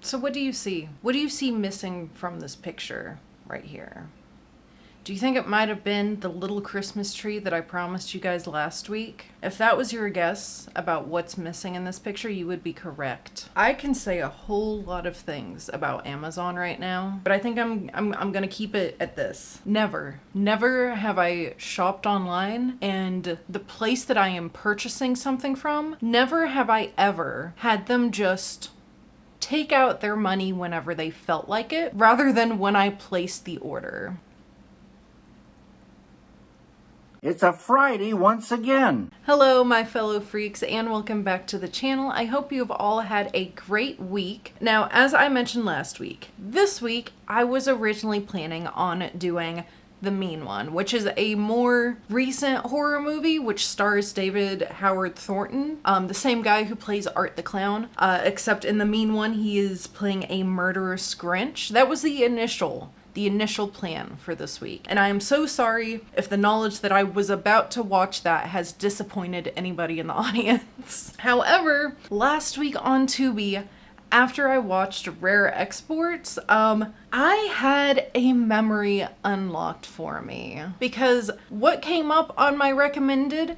So what do you see? What do you see missing from this picture right here? Do you think it might have been the little Christmas tree that I promised you guys last week? If that was your guess about what's missing in this picture, you would be correct. I can say a whole lot of things about Amazon right now, but I think I'm gonna keep it at this. Never have I shopped online, and the place that I am purchasing something from, never have I ever had them just take out their money whenever they felt like it, rather than when I placed the order. It's a Friday once again. Hello, my fellow freaks, and welcome back to the channel. I hope you've all had a great week. Now, as I mentioned last week, this week I was originally planning on doing The Mean One, which is a more recent horror movie which stars David Howard Thornton, the same guy who plays Art the Clown, except in The Mean One he is playing a murderous Grinch. That was the initial plan for this week. And I am so sorry if the knowledge that I was about to watch that has disappointed anybody in the audience. However, last week on Tubi, after I watched Rare Exports, I had a memory unlocked for me. Because what came up on my recommended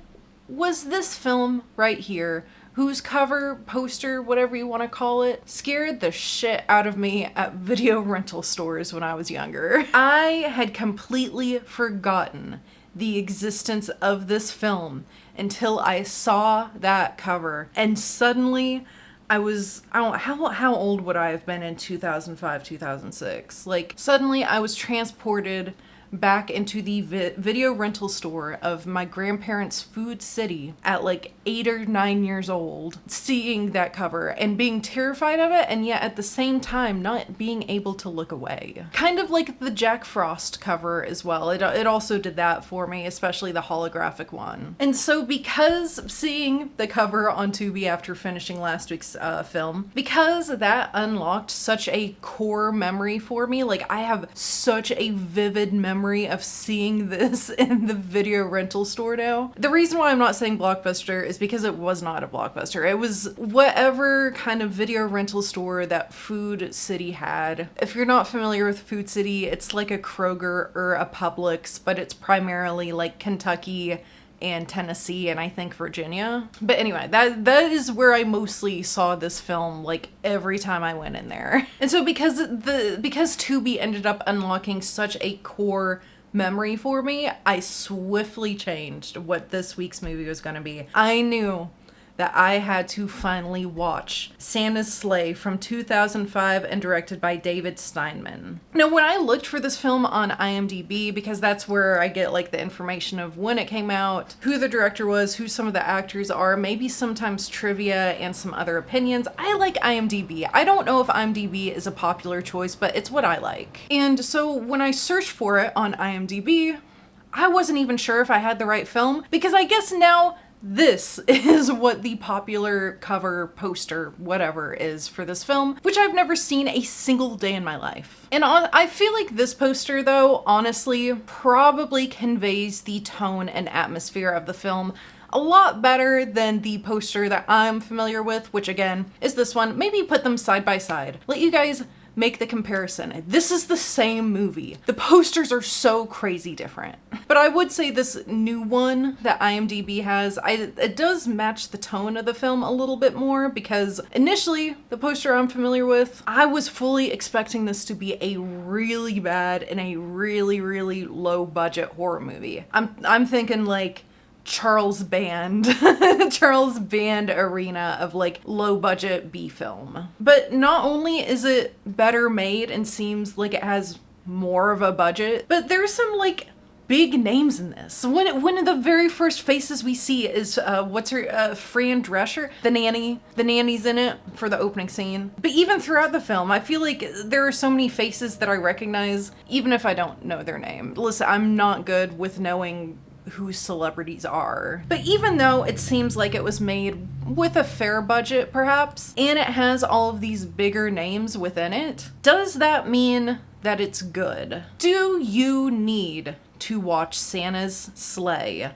was this film right here, whose cover, poster, whatever you want to call it, scared the shit out of me at video rental stores when I was younger. I had completely forgotten the existence of this film until I saw that cover, and suddenly I don't how old would I have been in 2005, 2006? Like, suddenly I was transported back into the video rental store of my grandparents' Food City at like 8 or 9 years old, seeing that cover and being terrified of it, and yet at the same time not being able to look away. Kind of like the Jack Frost cover as well. It also did that for me, especially the holographic one. And so because seeing the cover on Tubi after finishing last week's film, because that unlocked such a core memory for me, like I have such a vivid memory of seeing this in the video rental store now. The reason why I'm not saying Blockbuster is because it was not a Blockbuster. It was whatever kind of video rental store that Food City had. If you're not familiar with Food City, it's like a Kroger or a Publix, but it's primarily like Kentucky and Tennessee and I think Virginia. But anyway, that is where I mostly saw this film, like every time I went in there. And so because Tubi ended up unlocking such a core memory for me, I swiftly changed what this week's movie was going to be. I knew that I had to finally watch Santa's Sleigh from 2005 and directed by David Steinman. Now, when I looked for this film on IMDb, because that's where I get like the information of when it came out, who the director was, who some of the actors are, maybe sometimes trivia and some other opinions, I like IMDb. I don't know if IMDb is a popular choice, but it's what I like. And so when I searched for it on IMDb, I wasn't even sure if I had the right film, because I guess now this is what the popular cover, poster, whatever is for this film, which I've never seen a single day in my life. And I feel like this poster, though, honestly, probably conveys the tone and atmosphere of the film a lot better than the poster that I'm familiar with, which again is this one. Maybe put them side by side. Let you guys make the comparison. This is the same movie. The posters are so crazy different. But I would say this new one that IMDb has, it does match the tone of the film a little bit more, because initially, the poster I'm familiar with, I was fully expecting this to be a really bad and a really, really low budget horror movie. I'm thinking like Charles Band arena of like low budget B film. But not only is it better made and seems like it has more of a budget, but there's some like big names in this. One of the very first faces we see is Fran Drescher, the nanny. The nanny's in it for the opening scene. But even throughout the film, I feel like there are so many faces that I recognize, even if I don't know their name. Listen, I'm not good with knowing who celebrities are. But even though it seems like it was made with a fair budget, perhaps, and it has all of these bigger names within it, does that mean that it's good? Do you need to watch Santa's Sleigh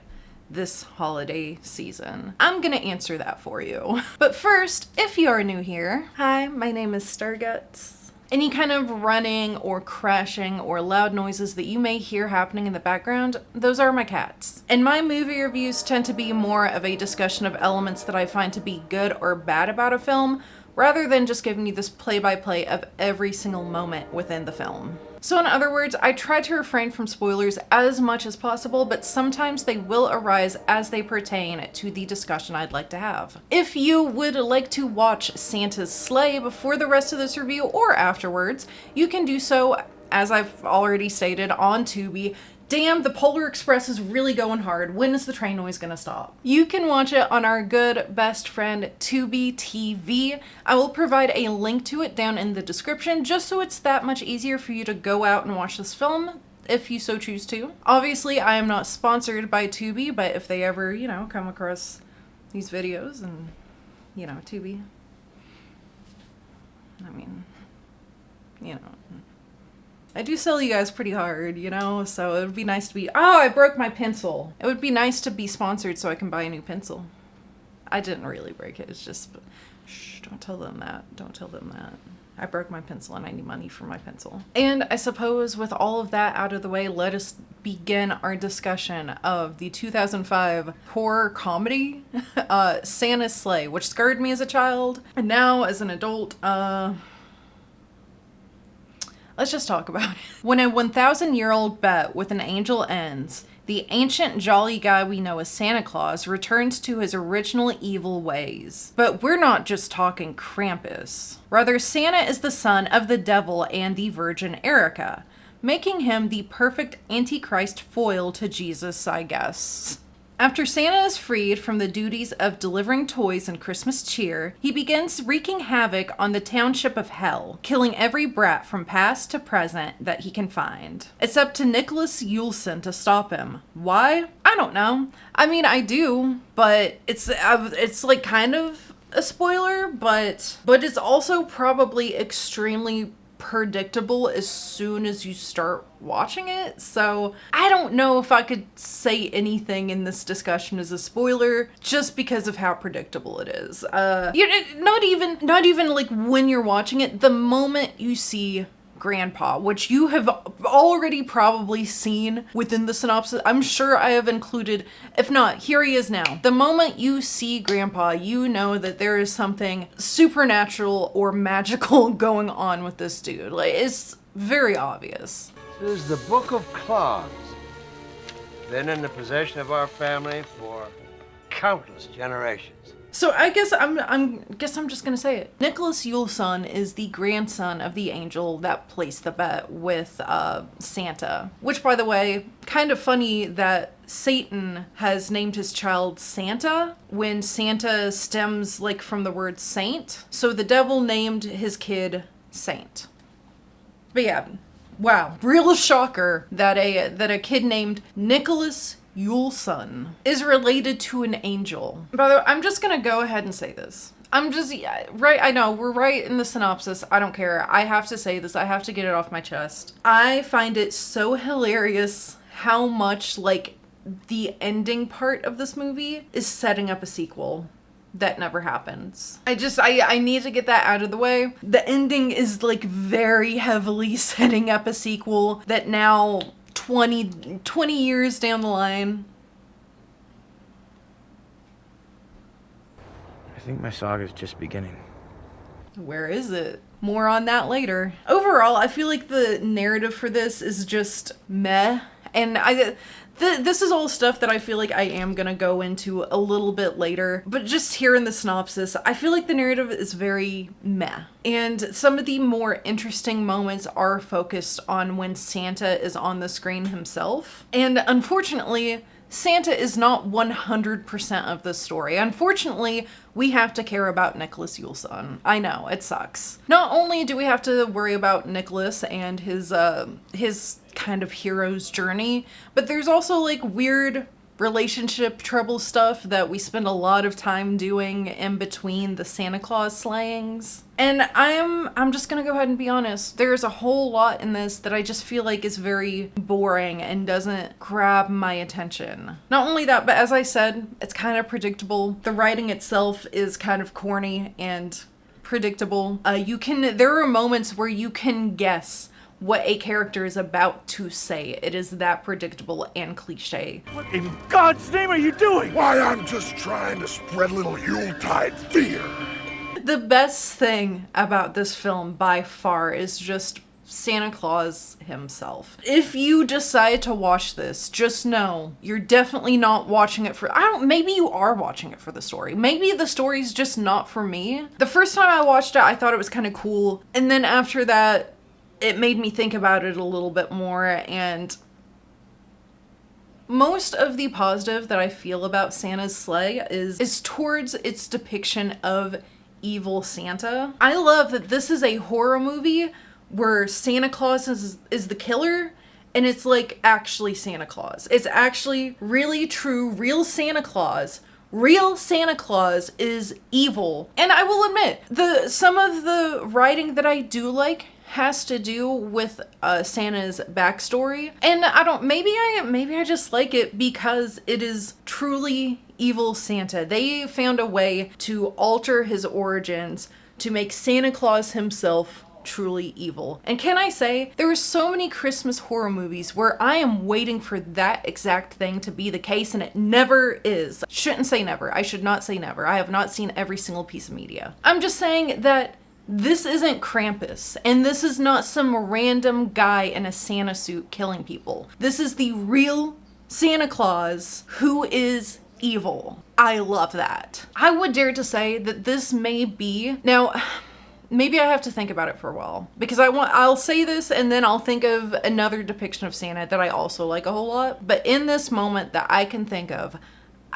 this holiday season? I'm gonna answer that for you. But first, if you are new here, hi, my name is STARGUTZZZ. Any kind of running or crashing or loud noises that you may hear happening in the background, those are my cats. And my movie reviews tend to be more of a discussion of elements that I find to be good or bad about a film, rather than just giving you this play-by-play of every single moment within the film. So in other words, I try to refrain from spoilers as much as possible, but sometimes they will arise as they pertain to the discussion I'd like to have. If you would like to watch Santa's Sleigh before the rest of this review or afterwards, you can do so, as I've already stated, on Tubi. Damn, the Polar Express is really going hard. When is the train noise gonna stop? You can watch it on our good best friend Tubi TV. I will provide a link to it down in the description just so it's that much easier for you to go out and watch this film if you so choose to. Obviously, I am not sponsored by Tubi, but if they ever, come across these videos and, Tubi, I mean, I do sell you guys pretty hard, so it would be nice to be, oh, I broke my pencil. It would be nice to be sponsored so I can buy a new pencil. I didn't really break it, it's just, shh, don't tell them that, don't tell them that. I broke my pencil and I need money for my pencil. And I suppose with all of that out of the way, let us begin our discussion of the 2005 horror comedy, Santa's Sleigh, which scared me as a child, and now as an adult, let's just talk about it. When a 1,000-year-old bet with an angel ends, the ancient jolly guy we know as Santa Claus returns to his original evil ways. But we're not just talking Krampus. Rather, Santa is the son of the devil and the Virgin Erica, making him the perfect Antichrist foil to Jesus, I guess. After Santa is freed from the duties of delivering toys and Christmas cheer, he begins wreaking havoc on the township of Hell, killing every brat from past to present that he can find. It's up to Nicholas Yuleson to stop him. Why? I don't know. I mean, I do, but it's like kind of a spoiler, but it's also probably extremely predictable as soon as you start watching it. So I don't know if I could say anything in this discussion as a spoiler just because of how predictable it is. Not even like when you're watching it, the moment you see Grandpa, which you have already probably seen within the synopsis. I'm sure I have included, if not, here he is now. The moment you see Grandpa, you know that there is something supernatural or magical going on with this dude. Like, it's very obvious. This is the Book of Claus. Been in the possession of our family for countless generations. So I guess I'm just gonna say it. Nicholas Yuleson is the grandson of the angel that placed the bet with Santa. Which, by the way, kind of funny that Satan has named his child Santa when Santa stems like from the word saint. So the devil named his kid Saint. But yeah, wow, real shocker that a kid named Nicholas Yuleson is related to an angel. By the way, I'm just gonna go ahead and say this. Right, I know, we're right in the synopsis. I don't care. I have to say this. I have to get it off my chest. I find it so hilarious how much, like, the ending part of this movie is setting up a sequel that never happens. I need to get that out of the way. The ending is, like, very heavily setting up a sequel that now 20 years down the line. I think my saga's just beginning. Where is it? More on that later. Overall, I feel like the narrative for this is just meh. And this is all stuff that I feel like I am gonna go into a little bit later. But just here in the synopsis, I feel like the narrative is very meh. And some of the more interesting moments are focused on when Santa is on the screen himself. And unfortunately, Santa is not 100% of the story. Unfortunately, we have to care about Nicholas Yuleson. I know, it sucks. Not only do we have to worry about Nicholas and his kind of hero's journey, but there's also like weird relationship trouble stuff that we spend a lot of time doing in between the Santa Claus slayings. And I'm just gonna go ahead and be honest. There's a whole lot in this that I just feel like is very boring and doesn't grab my attention. Not only that, but as I said, it's kind of predictable. The writing itself is kind of corny and predictable. There are moments where you can guess what a character is about to say. It is that predictable and cliche. What in God's name are you doing? Why, I'm just trying to spread a little Yuletide fear. The best thing about this film by far is just Santa Claus himself. If you decide to watch this, just know you're definitely not watching it for, maybe you are watching it for the story. Maybe the story's just not for me. The first time I watched it, I thought it was kind of cool. And then after that, it made me think about it a little bit more, and most of the positive that I feel about Santa's Sleigh is towards its depiction of evil Santa. I love that this is a horror movie where Santa Claus is the killer, and it's like actually Santa Claus. It's actually really true, real Santa Claus. Real Santa Claus is evil. And I will admit, some of the writing that I do like has to do with Santa's backstory, and maybe I just like it because it is truly evil Santa. They found a way to alter his origins to make Santa Claus himself truly evil. And can I say, there are so many Christmas horror movies where I am waiting for that exact thing to be the case, and it never is. Shouldn't say never. I should not say never. I have not seen every single piece of media. I'm just saying that this isn't Krampus, and this is not some random guy in a Santa suit killing people. This is the real Santa Claus who is evil. I love that. I would dare to say that this may be... Now, maybe I have to think about it for a while, because I'll say this and then I'll think of another depiction of Santa that I also like a whole lot. But in this moment that I can think of,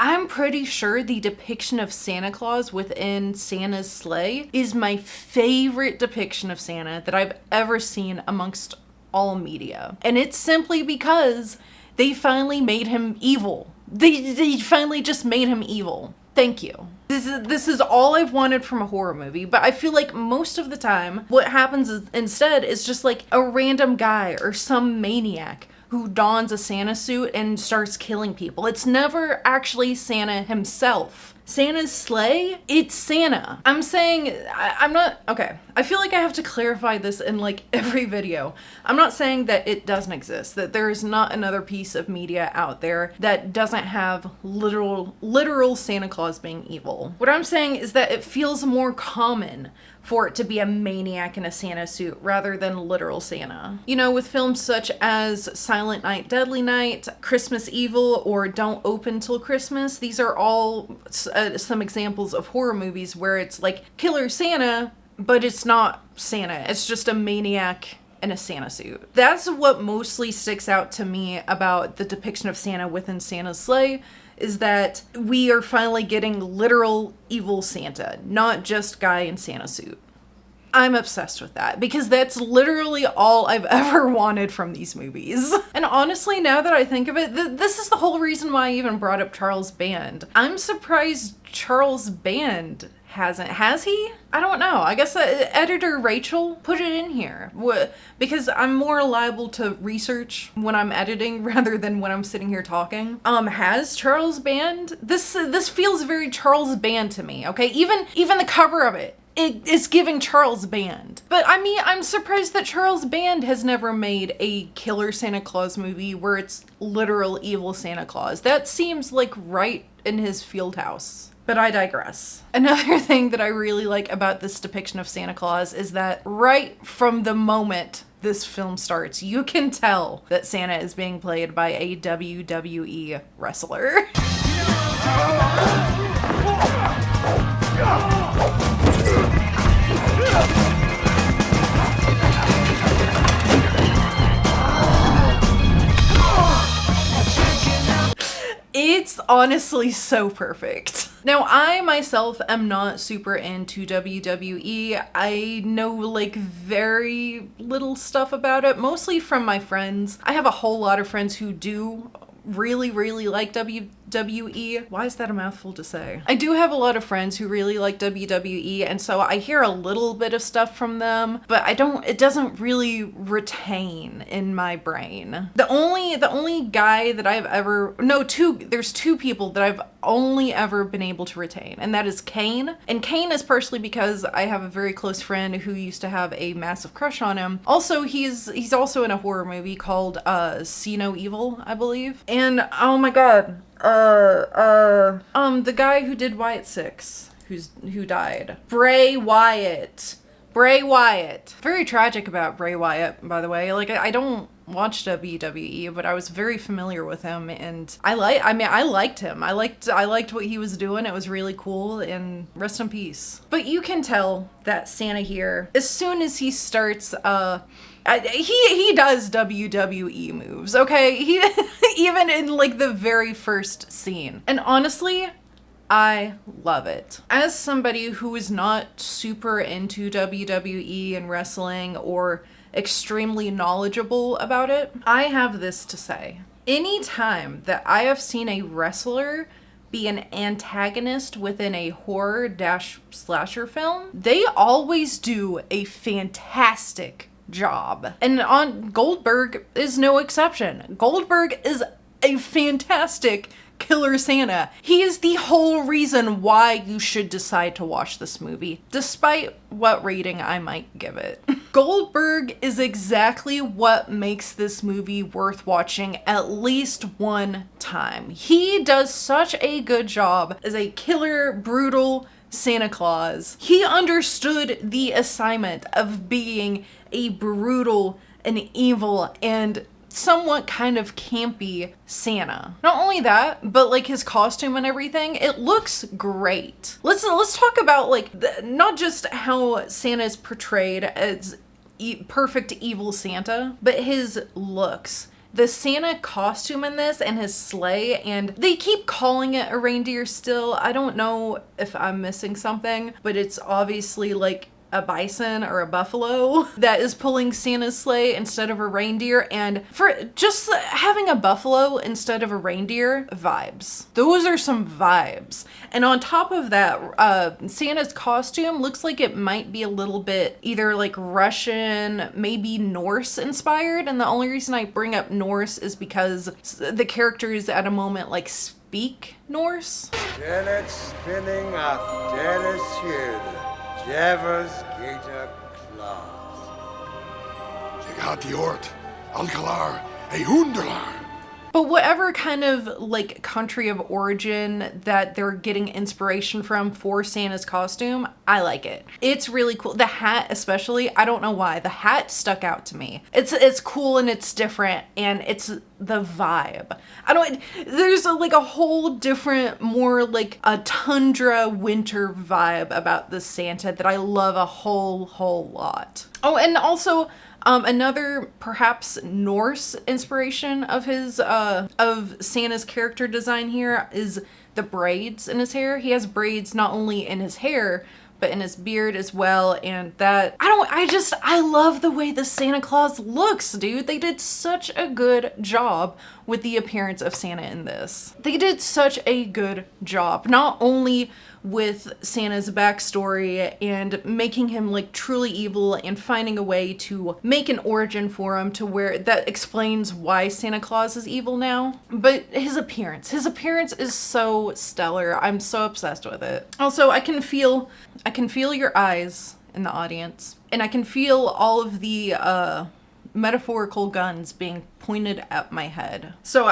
I'm pretty sure the depiction of Santa Claus within Santa's Sleigh is my favorite depiction of Santa that I've ever seen amongst all media. And it's simply because they finally made him evil. They finally just made him evil. Thank you. This is all I've wanted from a horror movie, but I feel like most of the time what happens instead is just like a random guy or some maniac who dons a Santa suit and starts killing people. It's never actually Santa himself. Santa's sleigh, it's Santa. I'm saying, I'm not, okay. I feel like I have to clarify this in like every video. I'm not saying that it doesn't exist, that there is not another piece of media out there that doesn't have literal Santa Claus being evil. What I'm saying is that it feels more common for it to be a maniac in a Santa suit rather than literal Santa. You know, with films such as Silent Night, Deadly Night, Christmas Evil, or Don't Open Till Christmas, these are all some examples of horror movies where it's like Killer Santa, but it's not Santa. It's just a maniac in a Santa suit. That's what mostly sticks out to me about the depiction of Santa within Santa's Sleigh, is that we are finally getting literal evil Santa, not just guy in Santa suit. I'm obsessed with that because that's literally all I've ever wanted from these movies. And honestly, now that I think of it, this is the whole reason why I even brought up Charles Band. I'm surprised Charles Band hasn't. Has he? I don't know. I guess editor Rachel put it in here because I'm more liable to research when I'm editing rather than when I'm sitting here talking. Has Charles Band? This feels very Charles Band to me. Okay, even the cover of it is giving Charles Band. But I mean, I'm surprised that Charles Band has never made a killer Santa Claus movie where it's literal evil Santa Claus. That seems like right in his field house. But I digress. Another thing that I really like about this depiction of Santa Claus is that right from the moment this film starts, you can tell that Santa is being played by a WWE wrestler. It's honestly so perfect. Now, I myself am not super into WWE. I know like very little stuff about it, mostly from my friends. I have a whole lot of friends who do really, really like WWE. Why is that a mouthful to say? I do have a lot of friends who really like WWE, and so I hear a little bit of stuff from them, but it doesn't really retain in my brain. The only guy that I've ever, there's two people that I've only ever been able to retain, and that is Kane. And Kane is partially because I have a very close friend who used to have a massive crush on him. Also, he's also in a horror movie called See No Evil, I believe. And oh my god, the guy who did Wyatt 6, who died, Bray Wyatt. Very tragic about Bray Wyatt, by the way. Like, I don't watch WWE, but I was very familiar with him, and I liked him. I liked what he was doing. It was really cool, and rest in peace. But you can tell that Santa here, as soon as he starts, he does WWE moves, okay? He even in like the very first scene. And honestly, I love it. As somebody who is not super into WWE and wrestling or extremely knowledgeable about it, I have this to say. Anytime that I have seen a wrestler be an antagonist within a horror-slasher film, they always do a fantastic job. And Goldberg is no exception. Goldberg is a fantastic Killer Santa. He is the whole reason why you should decide to watch this movie, despite what rating I might give it. Goldberg is exactly what makes this movie worth watching at least one time. He does such a good job as a killer, brutal Santa Claus. He understood the assignment of being a brutal and evil and somewhat kind of campy Santa. Not only that, but like his costume and everything, it looks great. Let's talk about like not just how Santa is portrayed as perfect evil Santa, but his looks. The Santa costume in this and his sleigh, and they keep calling it a reindeer still. I don't know if I'm missing something, but it's obviously like a bison or a buffalo that is pulling Santa's sleigh instead of a reindeer. And for just having a buffalo instead of a reindeer, vibes. Those are some vibes. And on top of that, Santa's costume looks like it might be a little bit either like Russian, maybe Norse inspired. And the only reason I bring up Norse is because the characters at a moment like speak Norse. Janet spinning off Dennis Hill. Jevers Gator Claus. Check out the Ort, Alcalar, a Hunderlar. But whatever kind of like country of origin that they're getting inspiration from for Santa's costume, I like it. It's really cool. The hat especially, I don't know why. The hat stuck out to me. It's cool and it's different and it's the vibe. There's like a whole different, more like a tundra winter vibe about the Santa that I love a whole lot. Oh, and also another perhaps Norse inspiration of his of Santa's character design here is the braids in his hair. He has braids not only in his hair but in his beard as well, and that I love the way the Santa Claus looks, dude. They did such a good job with the appearance of Santa in this. They did such a good job, not only with Santa's backstory and making him like truly evil and finding a way to make an origin for him to where that explains why Santa Claus is evil now, but his appearance is so stellar. I'm so obsessed with it. Also, I can feel your eyes in the audience, and I can feel all of the metaphorical guns being pointed at my head. So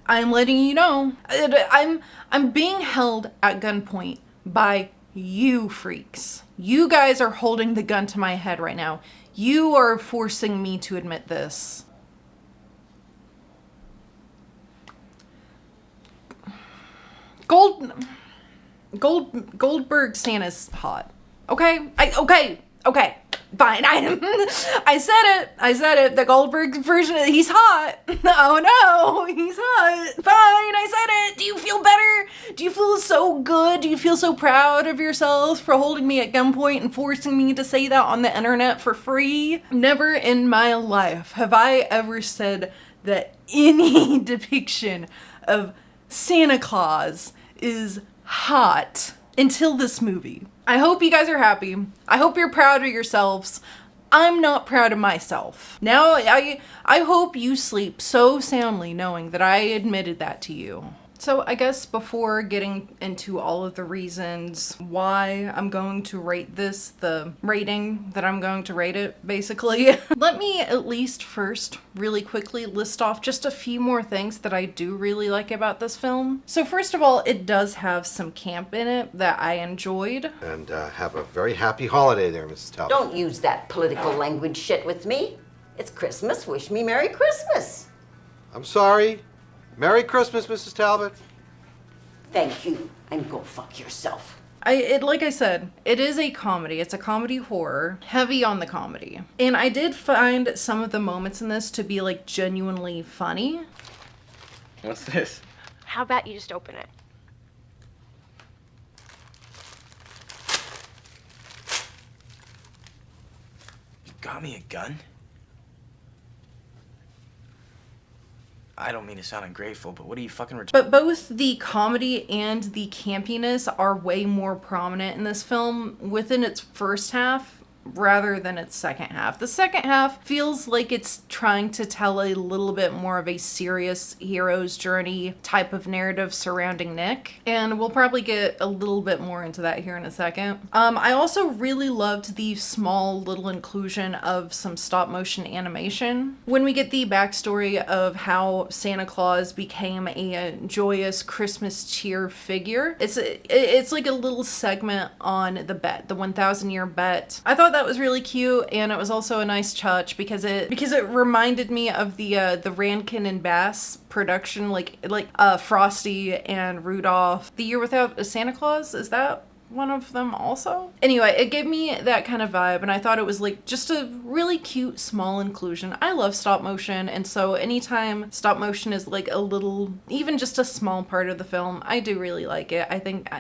I'm letting you know, I'm being held at gunpoint by you freaks. You guys are holding the gun to my head right now. You are forcing me to admit this. Goldberg Santa's hot. Okay? Okay. Fine. I said it. The Goldberg version, he's hot. Oh no, he's hot. Fine, I said it. Do you feel better? Do you feel so good? Do you feel so proud of yourself for holding me at gunpoint and forcing me to say that on the internet for free? Never in my life have I ever said that any depiction of Santa Claus is hot until this movie. I hope you guys are happy. I hope you're proud of yourselves. I'm not proud of myself. Now, I hope you sleep so soundly knowing that I admitted that to you. So I guess before getting into all of the reasons why I'm going to rate this, the rating that I'm going to rate it, basically, let me at least first really quickly list off just a few more things that I do really like about this film. So first of all, it does have some camp in it that I enjoyed. And have a very happy holiday there, Mrs. Talbot. Don't use that political language shit with me. It's Christmas. Wish me Merry Christmas. I'm sorry. Merry Christmas, Mrs. Talbot. Thank you, and go fuck yourself. Like I said, it is a comedy. It's a comedy horror, heavy on the comedy. And I did find some of the moments in this to be like genuinely funny. What's this? How about you just open it? You got me a gun? I don't mean to sound ungrateful, but what are you fucking But both the comedy and the campiness are way more prominent in this film within its first half rather than its second half. The second half feels like it's trying to tell a little bit more of a serious hero's journey type of narrative surrounding Nick, and we'll probably get a little bit more into that here in a second. I also really loved the small little inclusion of some stop motion animation. When we get the backstory of how Santa Claus became a joyous Christmas cheer figure, it's like a little segment on the bet, the 1,000 year bet. I thought that was really cute, and it was also a nice touch because it reminded me of the Rankin and Bass production, like Frosty and Rudolph. The Year Without a Santa Claus, is that one of them also? Anyway, it gave me that kind of vibe, and I thought it was like just a really cute small inclusion. I love stop motion, and so anytime stop motion is like a little, even just a small part of the film, I do really like it. I think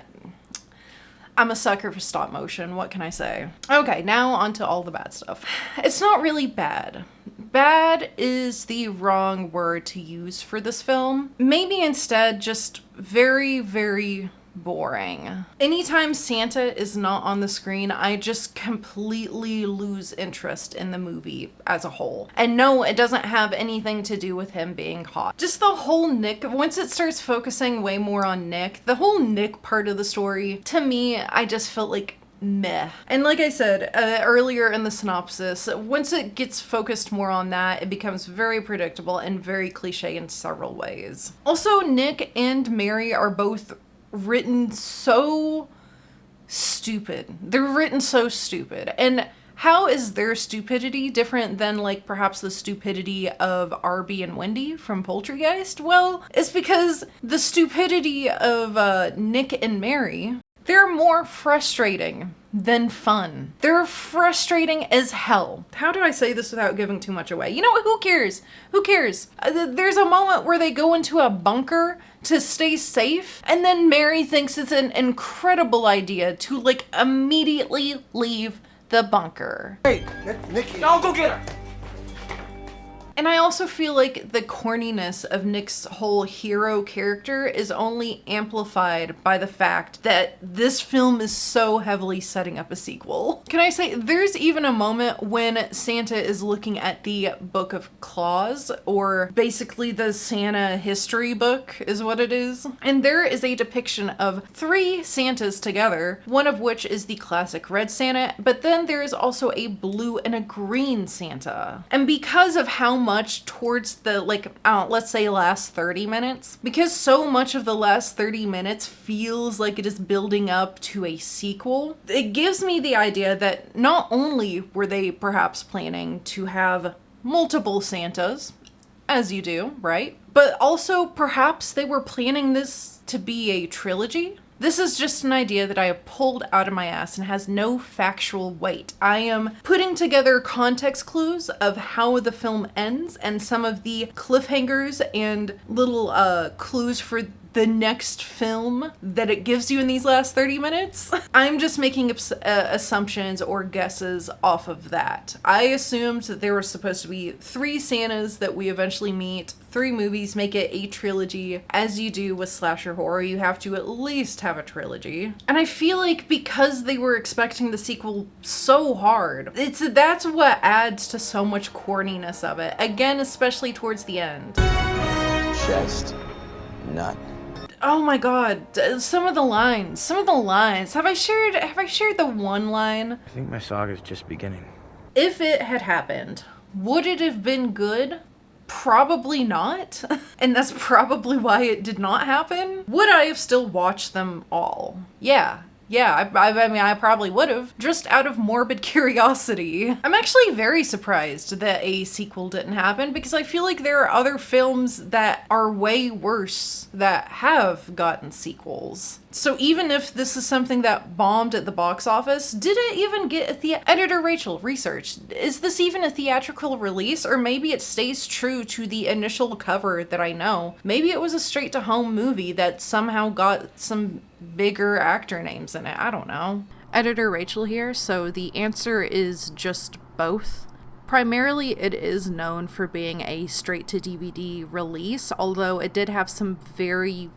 I'm a sucker for stop motion, what can I say? Okay, now on to all the bad stuff. It's not really bad. Bad is the wrong word to use for this film. Maybe instead just very, very boring. Anytime Santa is not on the screen, I just completely lose interest in the movie as a whole. And no, it doesn't have anything to do with him being hot. Just the whole Nick, once it starts focusing way more on Nick, the whole Nick part of the story, to me, I just felt like meh. And like I said earlier in the synopsis, once it gets focused more on that, it becomes very predictable and very cliche in several ways. Also, Nick and Mary are both written so stupid. They're written so stupid. And how is their stupidity different than like perhaps the stupidity of Arby and Wendy from Poltergeist? Well, it's because the stupidity of Nick and Mary, they're more frustrating than fun. They're frustrating as hell. How do I say this without giving too much away? You know what? Who cares? Who cares? There's a moment where they go into a bunker to stay safe, and then Mary thinks it's an incredible idea to like immediately leave the bunker. Hey, Nikki. I'll go get her. And I also feel like the corniness of Nick's whole hero character is only amplified by the fact that this film is so heavily setting up a sequel. Can I say, there's even a moment when Santa is looking at the Book of Claus, or basically the Santa history book is what it is. And there is a depiction of 3 Santas together, one of which is the classic red Santa, but then there is also a blue and a green Santa. And because of how much towards the let's say last 30 minutes, because so much of the last 30 minutes feels like it is building up to a sequel, it gives me the idea that not only were they perhaps planning to have multiple Santas, as you do, right? But also perhaps they were planning this to be a trilogy. This is just an idea that I have pulled out of my ass and has no factual weight. I am putting together context clues of how the film ends and some of the cliffhangers and little clues for the next film that it gives you in these last 30 minutes. I'm just making assumptions or guesses off of that. I assumed that there were supposed to be 3 Santas that we eventually meet, 3 movies, make it a trilogy. As you do with slasher horror, you have to at least have a trilogy. And I feel like because they were expecting the sequel so hard, that's what adds to so much corniness of it. Again, especially towards the end. Chest, nut. Oh my god, some of the lines. Have I shared the one line? I think my saga's just beginning. If it had happened, would it have been good? Probably not. And that's probably why it did not happen. Would I have still watched them all? Yeah, I mean, I probably would have, just out of morbid curiosity. I'm actually very surprised that a sequel didn't happen, because I feel like there are other films that are way worse that have gotten sequels. So even if this is something that bombed at the box office, did it even get Editor Rachel, research, is this even a theatrical release? Or maybe it stays true to the initial cover that I know. Maybe it was a straight-to-home movie that somehow got some bigger actor names in it. I don't know. Editor Rachel here, so the answer is just both. Primarily, it is known for being a straight-to-DVD release, although it did have some very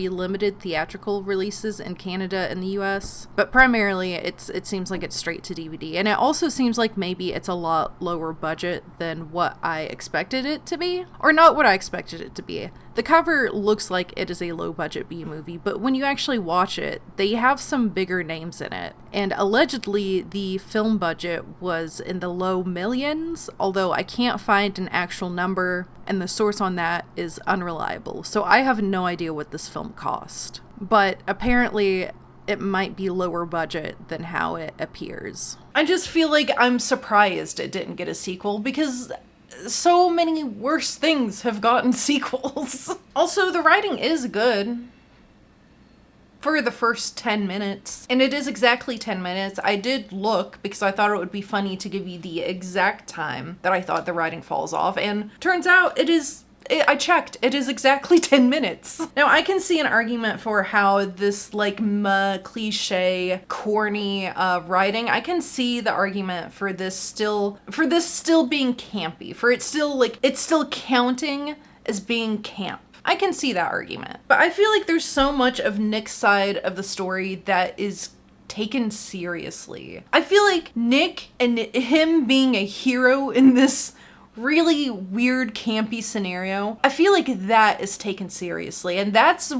limited theatrical releases in Canada and the US, but primarily it seems like it's straight to DVD. And it also seems like maybe it's a lot lower budget than what I expected it to be, or not what I expected it to be. The cover looks like it is a low budget B movie, but when you actually watch it, they have some bigger names in it. And allegedly the film budget was in the low millions, although I can't find an actual number, and the source on that is unreliable. So I have no idea what this film cost. But apparently it might be lower budget than how it appears. I just feel like I'm surprised it didn't get a sequel, because so many worse things have gotten sequels. Also, the writing is good for the first 10 minutes. And it is exactly 10 minutes. I did look because I thought it would be funny to give you the exact time that I thought the writing falls off. And turns out I checked, it is exactly 10 minutes. Now, I can see an argument for how this cliche, corny writing, I can see the argument for this still being campy, for it's still counting as being camp. I can see that argument. But I feel like there's so much of Nick's side of the story that is taken seriously. I feel like Nick and him being a hero in this really weird, campy scenario, I feel like that is taken seriously, and that's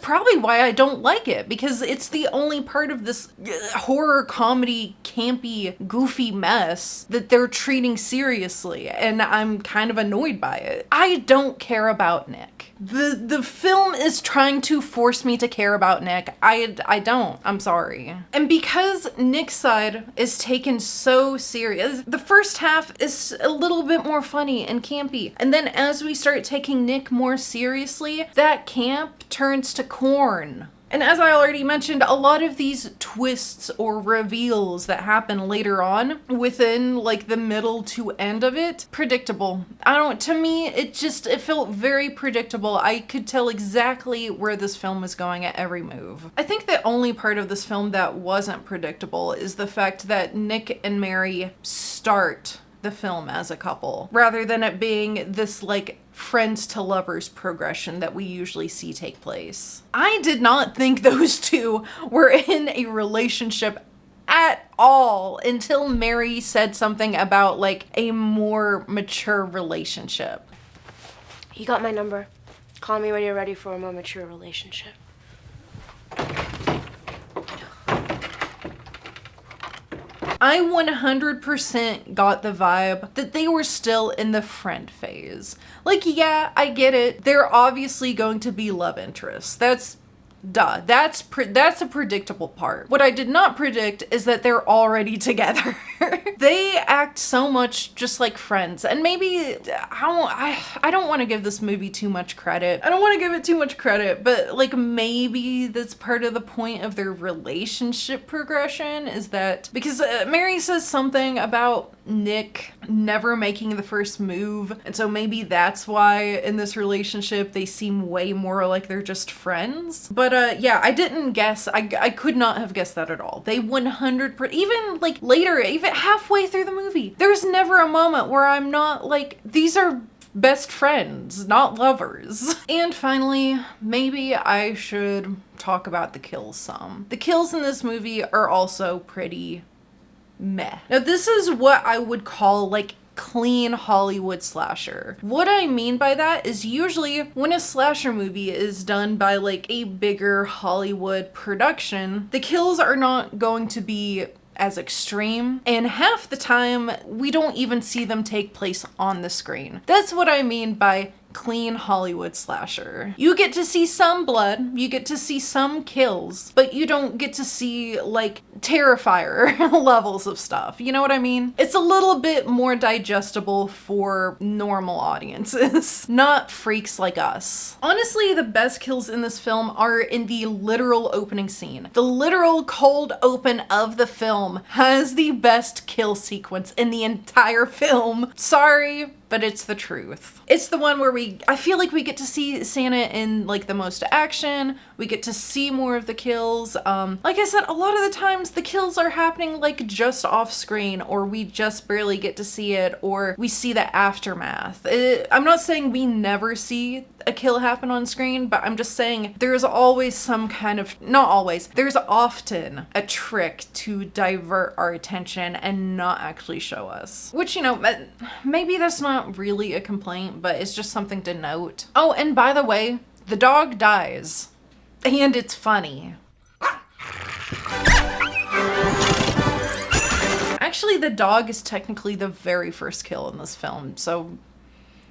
probably why I don't like it, because it's the only part of this horror comedy, campy, goofy mess that they're treating seriously, and I'm kind of annoyed by it. I don't care about Nick. The film is trying to force me to care about Nick. I don't. I'm sorry. And because Nick's side is taken so serious, the first half is a little bit more funny and campy. And then as we start taking Nick more seriously, that camp turns to corn. And as I already mentioned, a lot of these twists or reveals that happen later on within the middle to end of it, predictable. To me, it felt very predictable. I could tell exactly where this film was going at every move. I think the only part of this film that wasn't predictable is the fact that Nick and Mary start the film as a couple, rather than it being this friends to lovers progression that we usually see take place. I did not think those two were in a relationship at all until Mary said something about a more mature relationship. You got my number. Call me when you're ready for a more mature relationship. I 100% got the vibe that they were still in the friend phase. Yeah, I get it. They're obviously going to be love interests. That's duh. That's a predictable part. What I did not predict is that they're already together. They act so much just like friends, and maybe I don't want to give this movie too much credit. I don't want to give it too much credit, but maybe that's part of the point of their relationship progression, is that because Mary says something about Nick never making the first move. And so maybe that's why in this relationship they seem way more like they're just friends. But yeah, I didn't guess. I could not have guessed that at all. They 100%, even like later, even halfway through the movie, there's never a moment where I'm not like, these are best friends, not lovers. And finally, maybe I should talk about the kills some. The kills in this movie are also pretty meh. Now, this is what I would call like clean Hollywood slasher. What I mean by that is usually when a slasher movie is done by like a bigger Hollywood production, the kills are not going to be as extreme, and half the time we don't even see them take place on the screen. That's what I mean by clean Hollywood slasher. You get to see some blood, you get to see some kills, but you don't get to see like Terrifier levels of stuff. You know what I mean? It's a little bit more digestible for normal audiences, not freaks like us. Honestly, the best kills in this film are in the literal opening scene. The literal cold open of the film has the best kill sequence in the entire film. Sorry, but it's the truth. It's the one where I feel like we get to see Santa in like the most action. We get to see more of the kills. Like I said, a lot of the times the kills are happening like just off screen, or we just barely get to see it, or we see the aftermath. I'm not saying we never see a kill happen on screen, but I'm just saying there's always some kind of, not always, there's often a trick to divert our attention and not actually show us. Which, you know, maybe that's not really a complaint, but it's just something to note. Oh, and by the way, the dog dies. And it's funny. Actually, the dog is technically the very first kill in this film, so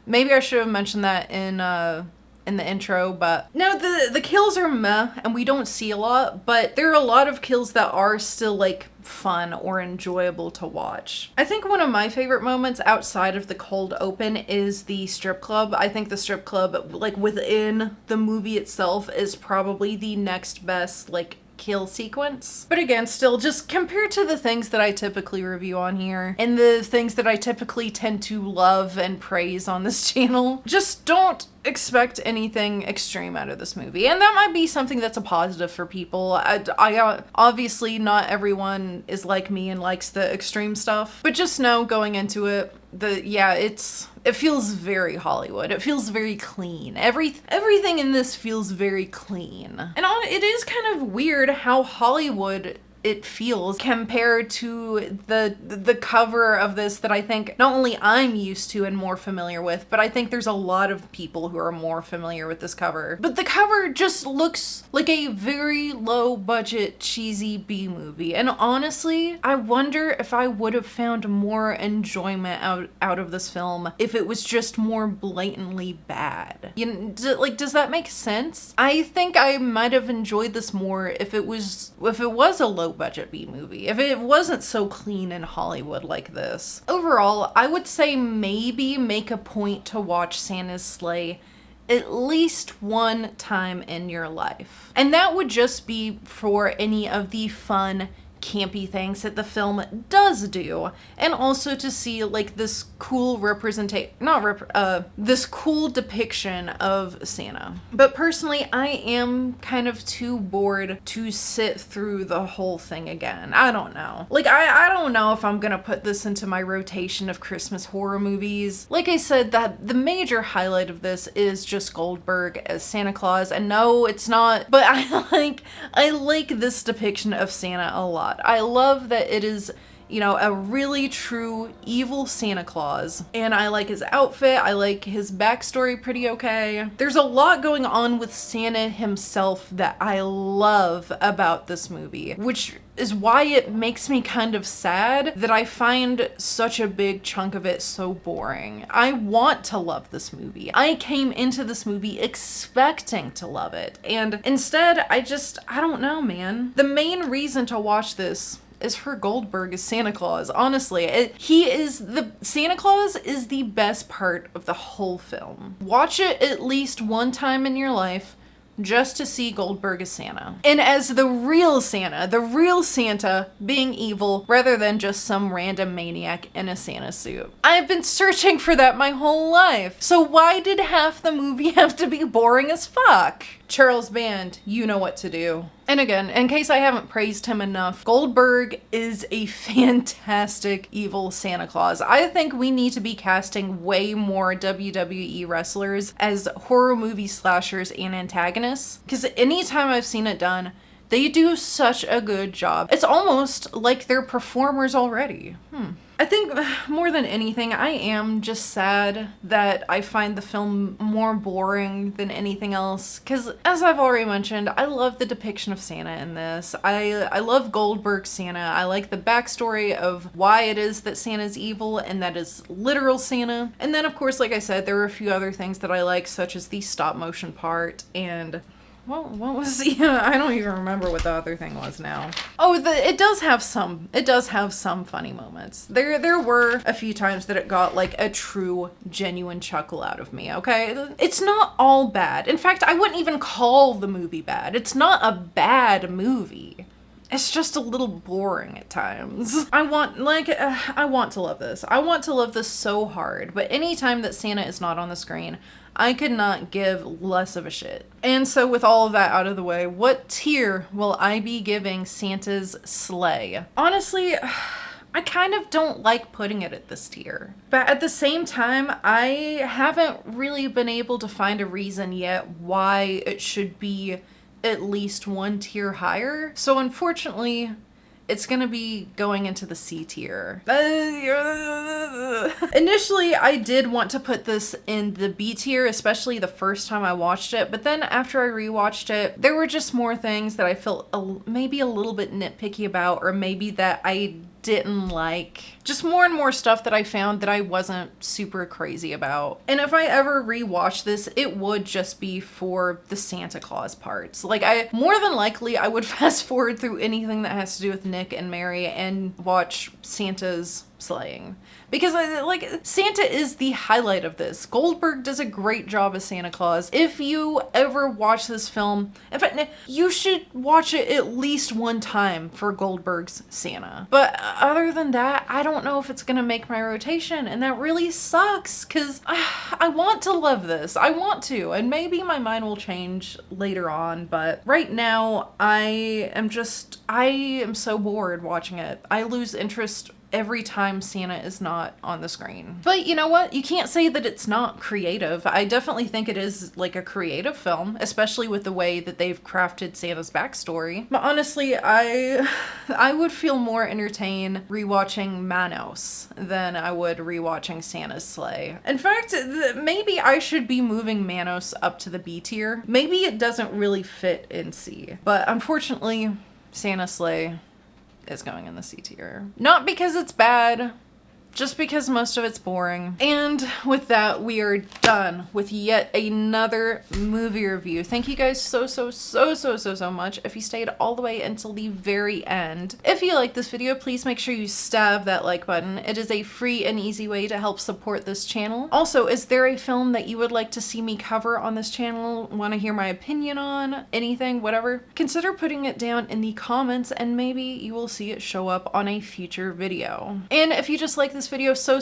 maybe I should have mentioned that in the intro, but no, the kills are meh, and we don't see a lot, but there are a lot of kills that are still like fun or enjoyable to watch. I think one of my favorite moments outside of the cold open is the strip club. I think the strip club, like within the movie itself, is probably the next best like kill sequence. But again, still, just compared to the things that I typically review on here and the things that I typically tend to love and praise on this channel, just don't expect anything extreme out of this movie. And that might be something that's a positive for people. I obviously not everyone is like me and likes the extreme stuff, but just know going into it, it feels very Hollywood. It feels very clean. Everything in this feels very clean. And it is kind of weird how Hollywood it feels compared to the cover of this that I think not only I'm used to and more familiar with, but I think there's a lot of people who are more familiar with this cover. But the cover just looks like a very low budget cheesy B movie, and honestly I wonder if I would have found more enjoyment out of this film if it was just more blatantly bad. You know, does that make sense? I think I might have enjoyed this more if it was a low budget B movie, if it wasn't so clean in Hollywood like this. Overall, I would say maybe make a point to watch Santa's Sleigh at least one time in your life. And that would just be for any of the fun, campy things that the film does do, and also to see like this cool this cool depiction of Santa. But personally, I am kind of too bored to sit through the whole thing again. I don't know. Like, I don't know if I'm gonna put this into my rotation of Christmas horror movies. Like I said, that the major highlight of this is just Goldberg as Santa Claus, and no, it's not, but I like this depiction of Santa a lot. I love that it is, you know, a really true evil Santa Claus, and I like his outfit. I like his backstory pretty okay. There's a lot going on with Santa himself that I love about this movie, which is why it makes me kind of sad that I find such a big chunk of it so boring. I want to love this movie. I came into this movie expecting to love it, and instead I don't know, man. The main reason to watch this is for Goldberg as Santa Claus. Honestly, Santa Claus is the best part of the whole film. Watch it at least one time in your life. just to see Goldberg as Santa. And as the real Santa being evil rather than just some random maniac in a Santa suit. I've been searching for that my whole life. So why did half the movie have to be boring as fuck? Charles Band, you know what to do. And again, in case I haven't praised him enough, Goldberg is a fantastic evil Santa Claus. I think we need to be casting way more WWE wrestlers as horror movie slashers and antagonists, because anytime I've seen it done, they do such a good job. It's almost like they're performers already. I think more than anything, I am just sad that I find the film more boring than anything else. Because as I've already mentioned, I love the depiction of Santa in this. I love Goldberg's Santa. I like the backstory of why it is that Santa's evil and that is literal Santa. And then of course, like I said, there are a few other things that I like, such as the stop motion part and... well, what was the, I don't even remember what the other thing was now. Oh, it does have some funny moments. There were a few times that it got like a true, genuine chuckle out of me, okay? It's not all bad. In fact, I wouldn't even call the movie bad. It's not a bad movie. It's just a little boring at times. I want to love this. I want to love this so hard, but anytime that Santa is not on the screen, I could not give less of a shit. And so with all of that out of the way, what tier will I be giving Santa's sleigh? Honestly, I kind of don't like putting it at this tier. But at the same time, I haven't really been able to find a reason yet why it should be at least one tier higher. So unfortunately, it's gonna be going into the C tier. Initially, I did want to put this in the B tier, especially the first time I watched it, but then after I rewatched it, there were just more things that I felt maybe a little bit nitpicky about, or maybe that I didn't like. Just more and more stuff that I found that I wasn't super crazy about. And if I ever rewatch this, it would just be for the Santa Claus parts. Like, more than likely, I would fast forward through anything that has to do with Nick and Mary and watch Santa's slaying. Because Santa is the highlight of this. Goldberg does a great job as Santa Claus. If you ever watch this film, in fact, you should watch it at least one time for Goldberg's Santa. But other than that, I don't know if it's gonna make my rotation, and that really sucks, because I want to love this. I want to, and maybe my mind will change later on, but right now, I am so bored watching it. I lose interest every time Santa is not on the screen. But you know what? You can't say that it's not creative. I definitely think it is like a creative film, especially with the way that they've crafted Santa's backstory. But honestly, I would feel more entertained rewatching Manos than I would rewatching Santa's sleigh. In fact, maybe I should be moving Manos up to the B tier. Maybe it doesn't really fit in C. But unfortunately, Santa's sleigh is going in the C tier. Not because it's bad, just because most of it's boring. And with that, we are done with yet another movie review. Thank you guys so much if you stayed all the way until the very end. If you like this video, please make sure you stab that like button. It is a free and easy way to help support this channel. Also, is there a film that you would like to see me cover on this channel? Want to hear my opinion on? Anything, whatever? Consider putting it down in the comments and maybe you will see it show up on a future video. And if you just like this video so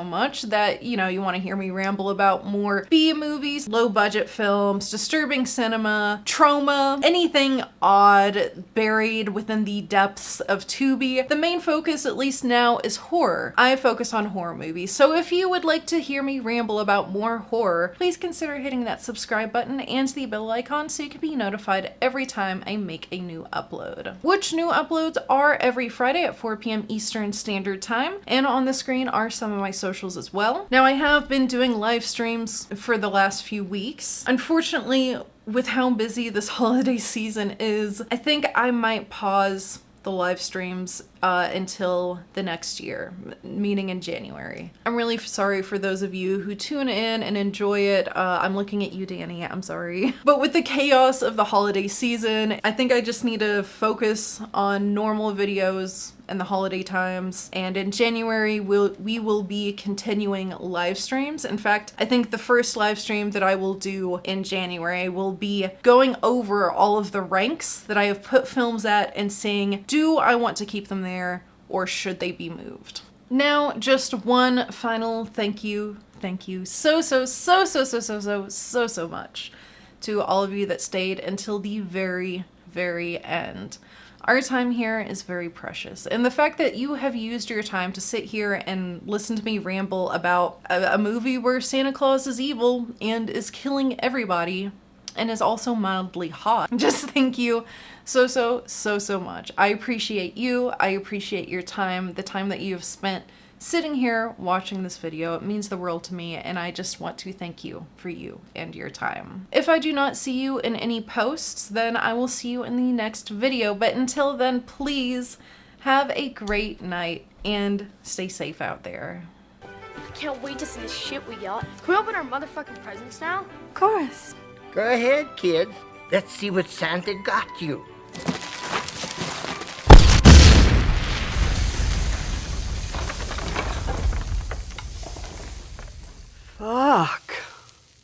much that, you know, you want to hear me ramble about more B movies, low budget films, disturbing cinema, trauma, anything odd buried within the depths of Tubi. The main focus, at least now, is horror. I focus on horror movies. So if you would like to hear me ramble about more horror, please consider hitting that subscribe button and the bell icon so you can be notified every time I make a new upload. Which new uploads are every Friday at 4 p.m. Eastern Standard Time. And on the screen are some of my socials as well. Now, I have been doing live streams for the last few weeks. Unfortunately, with how busy this holiday season is, I think I might pause the live streams until the next year, meaning in January. I'm really sorry for those of you who tune in and enjoy it. I'm looking at you, Danny, I'm sorry. But with the chaos of the holiday season, I think I just need to focus on normal videos and the holiday times. And in January, we will be continuing live streams. In fact, I think the first live stream that I will do in January will be going over all of the ranks that I have put films at and saying, do I want to keep them there or should they be moved? Now, just one final thank you so much to all of you that stayed until the very, very end. Our time here is very precious, and the fact that you have used your time to sit here and listen to me ramble about a movie where Santa Claus is evil and is killing everybody and is also mildly hot. Just thank you so much. I appreciate you. I appreciate your time, the time that you have spent sitting here watching this video. It means the world to me, and I just want to thank you for you and your time. If I do not see you in any posts, then I will see you in the next video. But until then, please have a great night and stay safe out there. I can't wait to see the shit we got. Can we open our motherfucking presents now? Of course. Go ahead, kids. Let's see what Santa got you. Fuck.